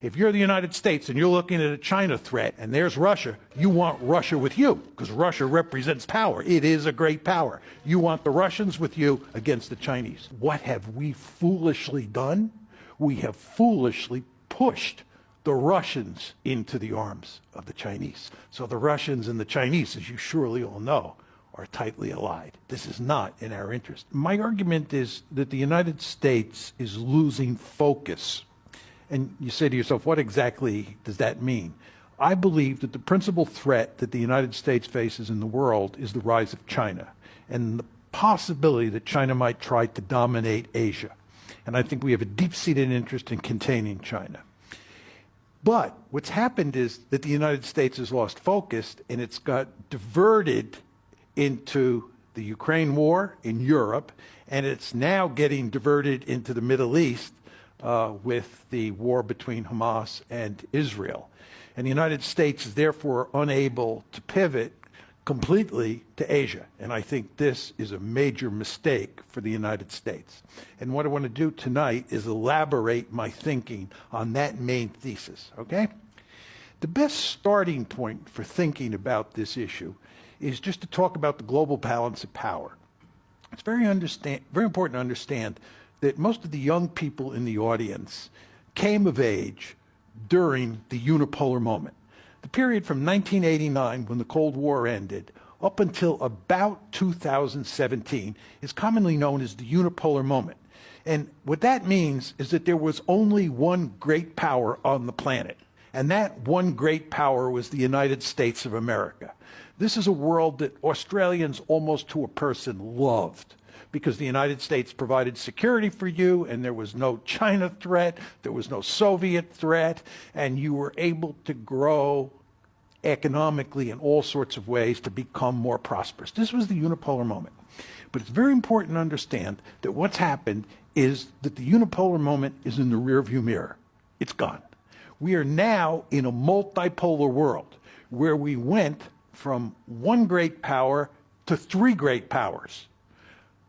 If you're the United States and you're looking at a China threat and there's Russia, you want Russia with you because Russia represents power. It is a great power. You want the Russians with you against the Chinese. What have we foolishly done? We have foolishly pushed the Russians into the arms of the Chinese. So the Russians and the Chinese, as you surely all know, are tightly allied. This is not in our interest. My argument is that the United States is losing focus. And you say to yourself, what exactly does that mean? I believe that the principal threat that the United States faces in the world is the rise of China and the possibility that China might try to dominate Asia. And I think we have a deep-seated interest in containing China. But what's happened is that the United States has lost focus and it's got diverted into the Ukraine war in Europe, and it's now getting diverted into the Middle East with the war between Hamas and Israel. And the United States is therefore unable to pivot completely to Asia. And I think this is a major mistake for the United States. And what I want to do tonight is elaborate my thinking on that main thesis, okay? The best starting point for thinking about this issue is just to talk about the global balance of power. It's very important to understand that most of the young people in the audience came of age during the unipolar moment. The period from 1989, when the Cold War ended, up until about 2017 is commonly known as the unipolar moment. And what that means is that there was only one great power on the planet. And that one great power was the United States of America. This is a world that Australians almost to a person loved, because the United States provided security for you, and there was no China threat, there was no Soviet threat, and you were able to grow economically in all sorts of ways to become more prosperous. This was the unipolar moment. But it's very important to understand that what's happened is that the unipolar moment is in the rearview mirror. It's gone. We are now in a multipolar world where we went from one great power to three great powers: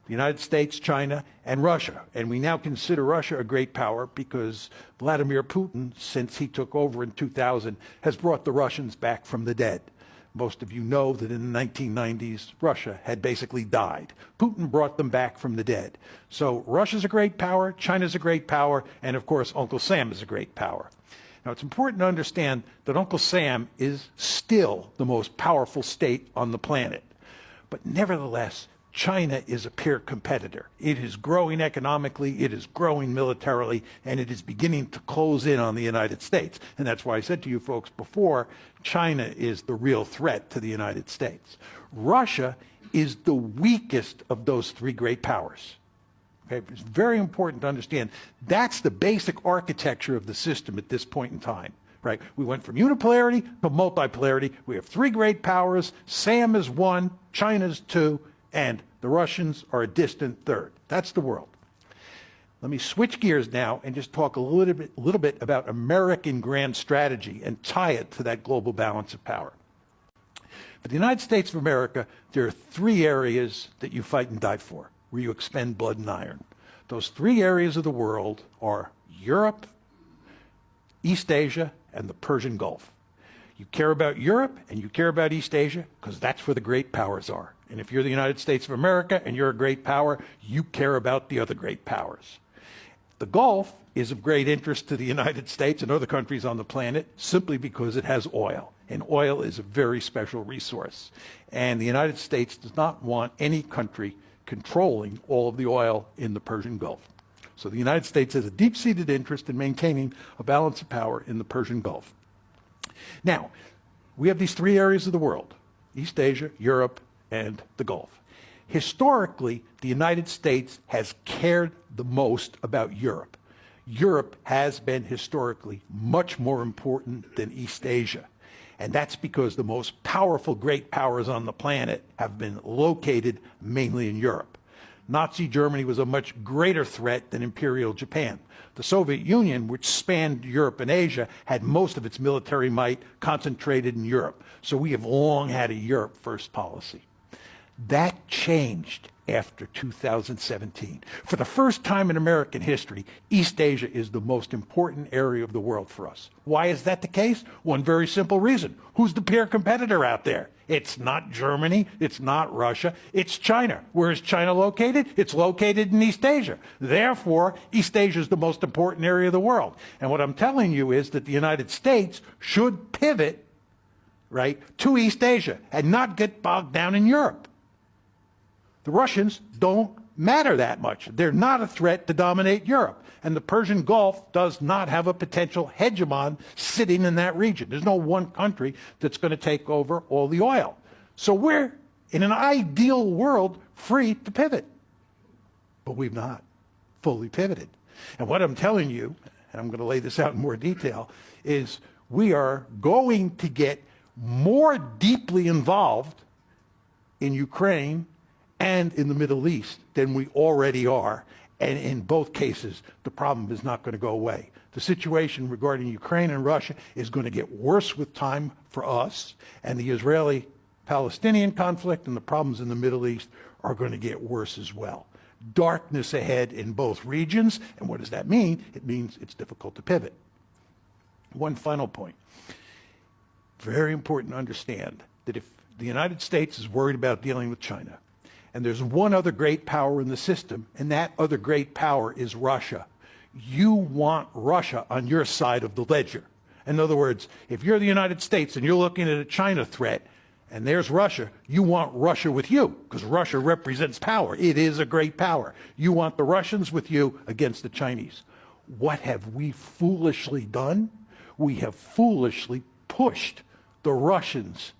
the United States, China, and Russia. And we now consider Russia a great power because Vladimir Putin, since he took over in 2000, has brought the Russians back from the dead. Most of you know that in the 1990s, Russia had basically died. Putin brought them back from the dead. So Russia's a great power, China's a great power, and of course, Uncle Sam is a great power. Now, it's important to understand that Uncle Sam is still the most powerful state on the planet. But nevertheless, China is a peer competitor. It is growing economically, it is growing militarily, and it is beginning to close in on the United States. And that's why I said to you folks before, China is the real threat to the United States. Russia is the weakest of those three great powers. Okay? It's very important to understand that's the basic architecture of the system at this point in time. Right? We went from unipolarity to multipolarity. We have three great powers. Sam is one, China's two, and the Russians are a distant third. That's the world. Let me switch gears now and just talk a little bit about American grand strategy and tie it to that global balance of power. For the United States of America, there are three areas that you fight and die for, where you expend blood and iron. Those three areas of the world are Europe, East Asia, and the Persian Gulf. You care about Europe and you care about East Asia because that's where the great powers are. And if you're the United States of America and you're a great power, you care about the other great powers. The Gulf is of great interest to the United States and other countries on the planet simply because it has oil. And oil is a very special resource. And the United States does not want any country controlling all of the oil in the Persian Gulf. So the United States has a deep-seated interest in maintaining a balance of power in the Persian Gulf. Now, we have these three areas of the world: East Asia, Europe, and the Gulf. Historically, the United States has cared the most about Europe. Europe has been historically much more important than East Asia. And that's because the most powerful great powers on the planet have been located mainly in Europe. Nazi Germany was a much greater threat than Imperial Japan. The Soviet Union, which spanned Europe and Asia, had most of its military might concentrated in Europe. So we have long had a Europe first policy. That changed after 2017. For the first time in American history, East Asia is the most important area of the world for us. Why is that the case? One very simple reason. Who's the peer competitor out there? It's not Germany, it's not Russia, it's China. Where is China located? It's located in East Asia. Therefore, East Asia is the most important area of the world. And what I'm telling you is that the United States should pivot, right, to East Asia and not get bogged down in Europe. The Russians don't matter that much. They're not a threat to dominate Europe. And the Persian Gulf does not have a potential hegemon sitting in that region. There's no one country that's going to take over all the oil. So we're, in an ideal world, free to pivot. But we've not fully pivoted. And what I'm telling you, and I'm going to lay this out in more detail, is we are going to get more deeply involved in Ukraine and in the Middle East than we already are. And in both cases, the problem is not going to go away. The situation regarding Ukraine and Russia is going to get worse with time for us, and the Israeli-Palestinian conflict and the problems in the Middle East are going to get worse as well. Darkness ahead in both regions, and what does that mean? It means it's difficult to pivot. One final point. Very important to understand that if the United States is worried about dealing with China, and there's one other great power in the system, and that other great power is Russia. You want Russia on your side of the ledger. In other words, if you're the United States and you're looking at a China threat, and there's Russia, you want Russia with you, because Russia represents power. It is a great power. You want the Russians with you against the Chinese. What have we foolishly done? We have foolishly pushed the Russians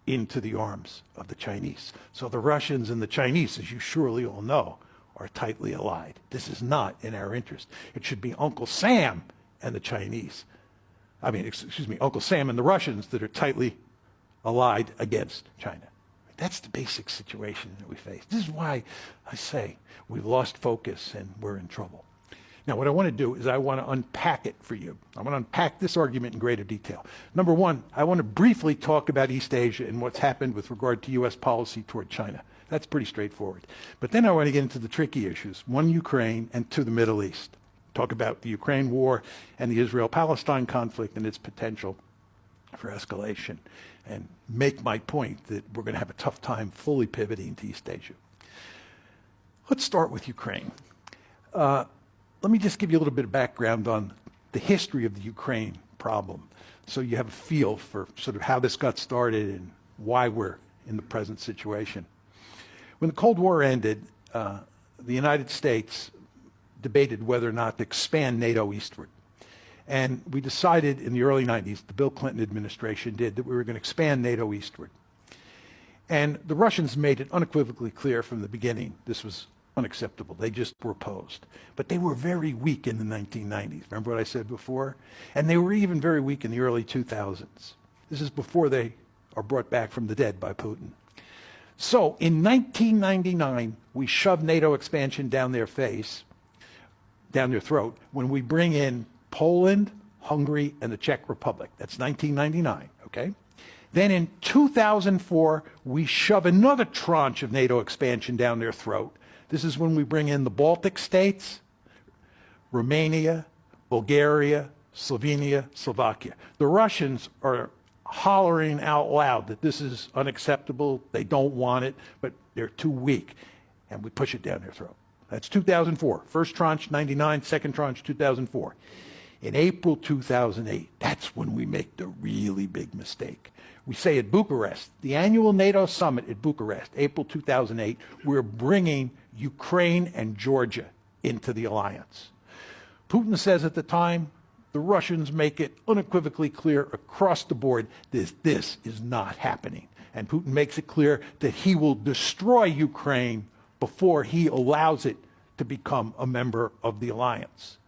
into the arms of the Chinese. So the Russians and the Chinese, as you surely all know, are tightly allied. This is not in our interest. It should be Uncle Sam and the Chinese. Uncle Sam and the Russians that are tightly allied against China. That's the basic situation that we face. This is why I say we've lost focus and we're in trouble. Now, what I want to do is I want to unpack it for you. I want to unpack this argument in greater detail. Number one, I want to briefly talk about East Asia and what's happened with regard to U.S. policy toward China. That's pretty straightforward. But then I want to get into the tricky issues, one, Ukraine, and two, the Middle East. Talk about the Ukraine war and the Israel-Palestine conflict and its potential for escalation, and make my point that we're going to have a tough time fully pivoting to East Asia. Let's start with Ukraine. Let me just give you a little bit of background on the history of the Ukraine problem, so you have a feel for sort of how this got started and why we're in the present situation. When the Cold War ended, the United States debated whether or not to expand NATO eastward. And we decided in the early 90s, the Bill Clinton administration did, that we were going to expand NATO eastward. And the Russians made it unequivocally clear from the beginning this was unacceptable. They just were opposed. But they were very weak in the 1990s. Remember what I said before? And they were even very weak in the early 2000s. This is before they are brought back from the dead by Putin. So in 1999, we shoved NATO expansion down their face, down their throat, when we bring in Poland, Hungary, and the Czech Republic. That's 1999, okay? Then in 2004, we shove another tranche of NATO expansion down their throat. This is when we bring in the Baltic states, Romania, Bulgaria, Slovenia, Slovakia. The Russians are hollering out loud that this is unacceptable, they don't want it, but they're too weak, and we push it down their throat. That's 2004. First tranche, 99, second tranche, 2004. In April 2008, that's when we make the really big mistake. We say at Bucharest, the annual NATO summit at Bucharest, April 2008, we're bringing Ukraine and Georgia into the alliance. Putin says at the time, the Russians make it unequivocally clear across the board that this is not happening. And Putin makes it clear that he will destroy Ukraine before he allows it to become a member of the alliance.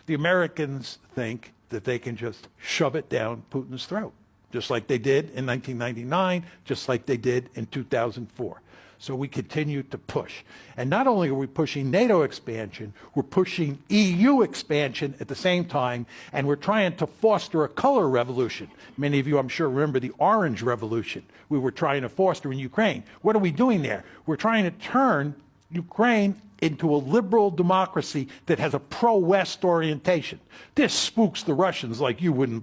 The Americans think that they can just shove it down Putin's throat, just like they did in 1999, just like they did in 2004. So we continue to push. And not only are we pushing NATO expansion, we're pushing EU expansion at the same time, and we're trying to foster a color revolution. Many of you, I'm sure, remember the Orange Revolution we were trying to foster in Ukraine. What are we doing there? We're trying to turn Ukraine into a liberal democracy that has a pro-West orientation. This spooks the Russians like you wouldn't believe.